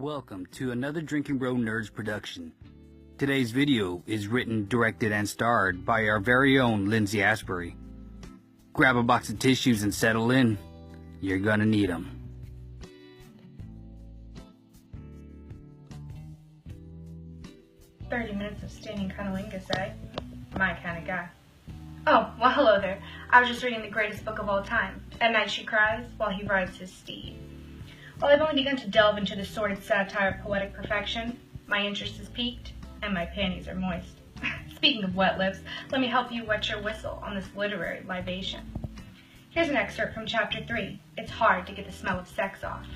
Welcome to another Drinking Bro Nerds production. Today's video is written, directed, and starred by our very own Lindsay Asbury. Grab a box of tissues and settle in. You're gonna need them. "30 minutes of standing cunnilingus, eh? My kind of guy." Oh, well, hello there. I was just reading the greatest book of all time. At night she cries while he rides his steed. While I've only begun to delve into the sordid satire of poetic perfection, my interest is piqued, and my panties are moist. Speaking of wet lips, let me help you wet your whistle on this literary libation. Here's an excerpt from Chapter 3, It's Hard to Get the Smell of Sex Off.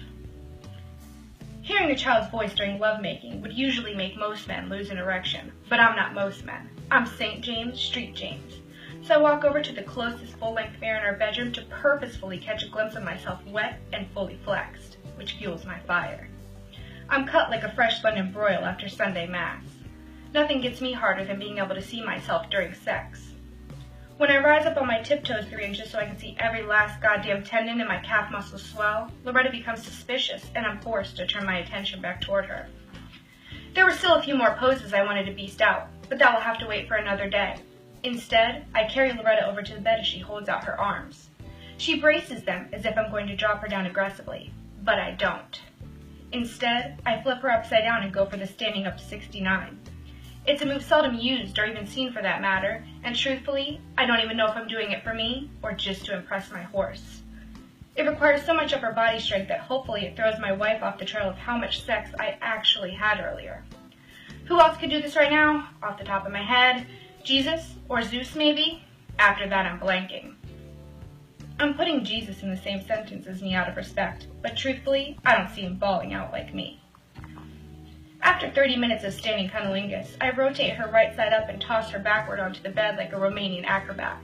Hearing a child's voice during lovemaking would usually make most men lose an erection, but I'm not most men. I'm St. James, Street James. So I walk over to the closest full-length mirror in our bedroom to purposefully catch a glimpse of myself wet and fully flexed, which fuels my fire. I'm cut like a fresh London broil after Sunday Mass. Nothing gets me harder than being able to see myself during sex. When I rise up on my tiptoes 3 inches so I can see every last goddamn tendon in my calf muscles swell, Loretta becomes suspicious, and I'm forced to turn my attention back toward her. There were still a few more poses I wanted to beast out, but that will have to wait for another day. Instead, I carry Loretta over to the bed as she holds out her arms. She braces them as if I'm going to drop her down aggressively, but I don't. Instead, I flip her upside down and go for the standing up 69. It's a move seldom used or even seen for that matter, and truthfully, I don't even know if I'm doing it for me or just to impress my horse. It requires so much upper body strength that hopefully it throws my wife off the trail of how much sex I actually had earlier. Who else could do this right now? Off the top of my head, Jesus or Zeus maybe? After that I'm blanking. I'm putting Jesus in the same sentence as me out of respect, but truthfully, I don't see him bawling out like me. After 30 minutes of standing cunnilingus, I rotate her right side up and toss her backward onto the bed like a Romanian acrobat.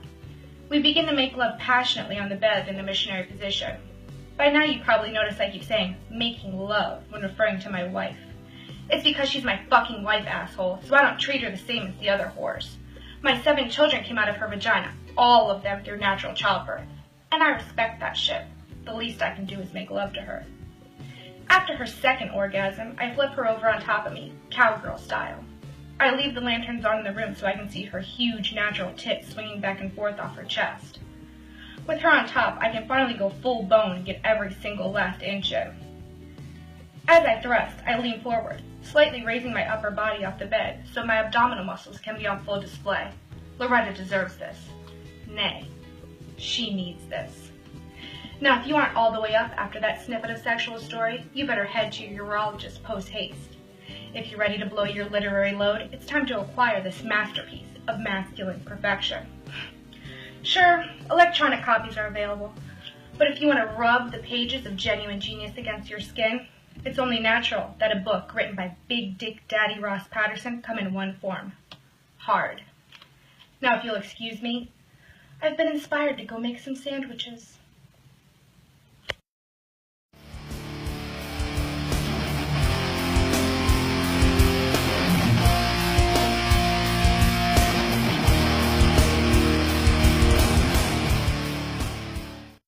We begin to make love passionately on the bed in the missionary position. By now you probably noticed I keep saying making love when referring to my wife. It's because she's my fucking wife, asshole, so I don't treat her the same as the other whores. My 7 children came out of her vagina, all of them through natural childbirth. And I respect that shit. The least I can do is make love to her. After her second orgasm, I flip her over on top of me, cowgirl style. I leave the lanterns on in the room so I can see her huge natural tits swinging back and forth off her chest. With her on top, I can finally go full bone and get every single last inch in. As I thrust, I lean forward, slightly raising my upper body off the bed so my abdominal muscles can be on full display. Loretta deserves this. Nay, she needs this. Now, if you aren't all the way up after that snippet of sexual story, you better head to your urologist post-haste. If you're ready to blow your literary load, it's time to acquire this masterpiece of masculine perfection. Sure, electronic copies are available, but if you want to rub the pages of genuine genius against your skin, it's only natural that a book written by Big Dick Daddy Ross Patterson come in one form: hard. Now, if you'll excuse me, I've been inspired to go make some sandwiches.